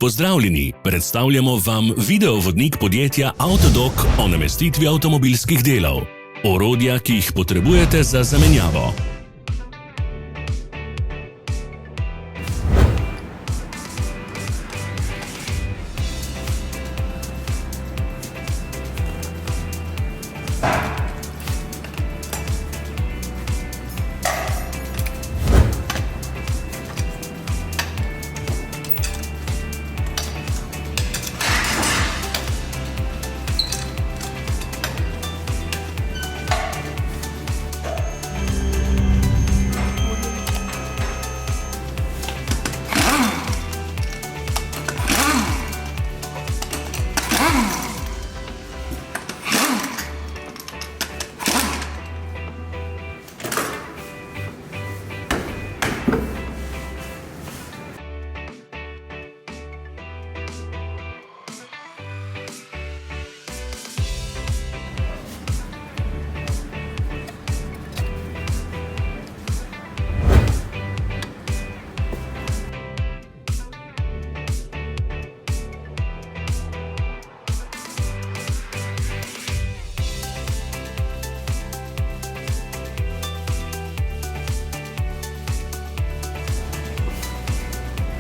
Pozdravljeni, predstavljamo vam videovodnik podjetja Avtodok o namestitvi avtomobilskih delov. Orodja, ki jih potrebujete za zamenjavo.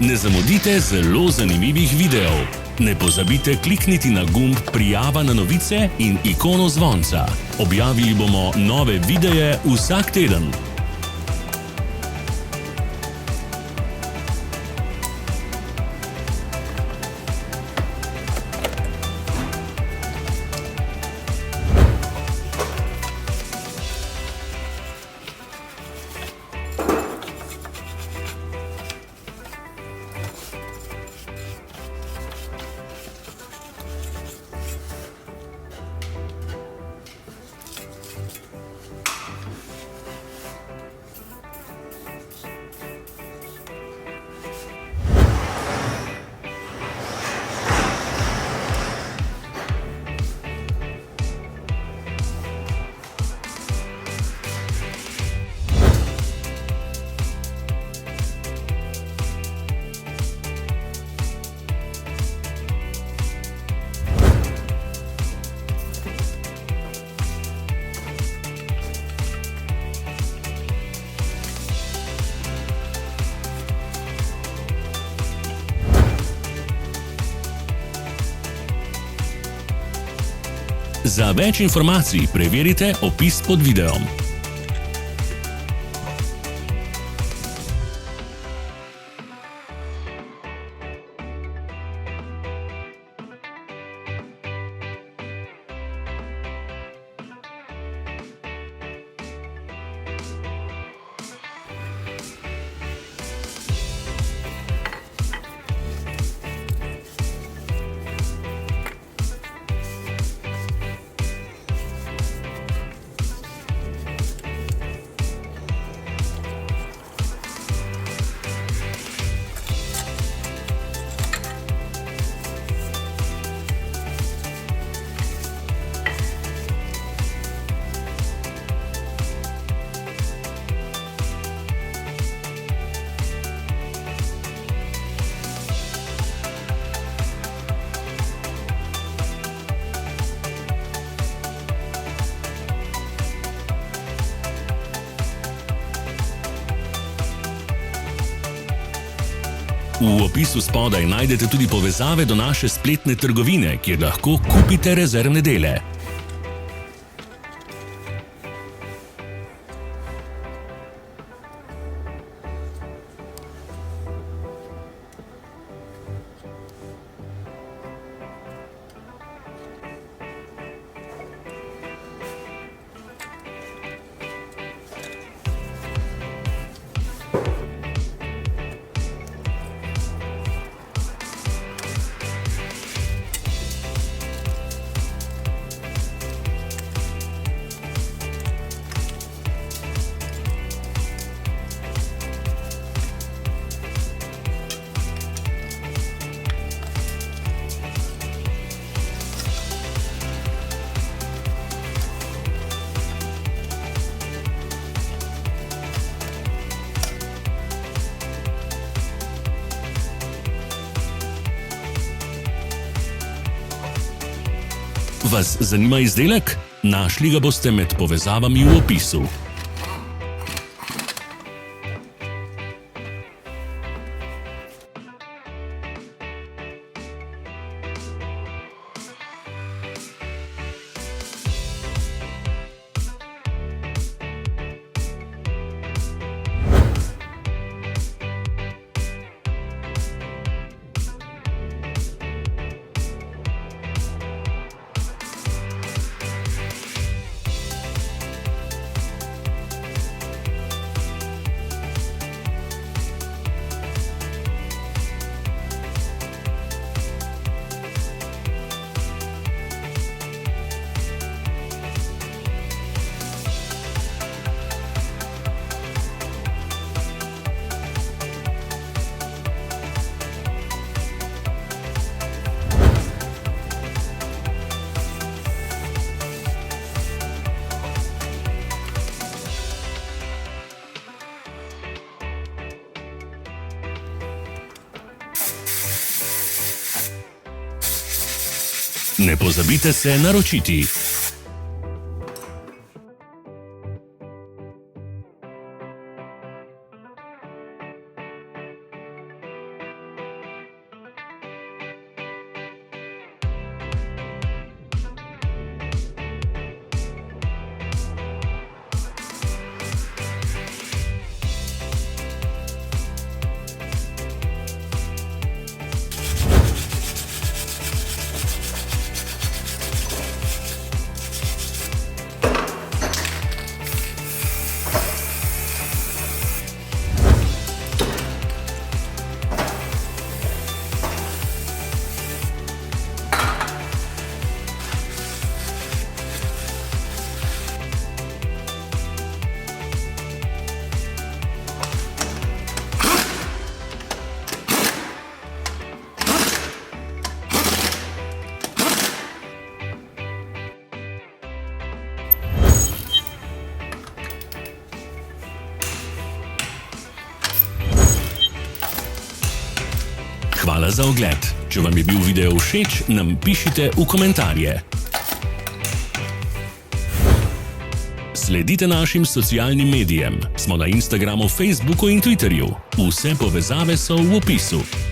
Ne zamudite zelo zanimivih videov. Ne pozabite klikniti na gumb Prijava na novice in ikono zvonca. Objavili bomo nove videe vsak teden. Za več informacij preverite opis pod videom. V opisu spodaj najdete tudi povezave do naše spletne trgovine, kjer lahko kupite rezervne dele. Vas zanima izdelek? Našli ga boste med povezavami v opisu. Ne pozabite se naročiti. Hvala za ogled. Če vam je bil video všeč, nam pišite v komentarje. Sledite našim socialnim medijem. Smo na Instagramu, Facebooku in Twitterju. Vse povezave so v opisu.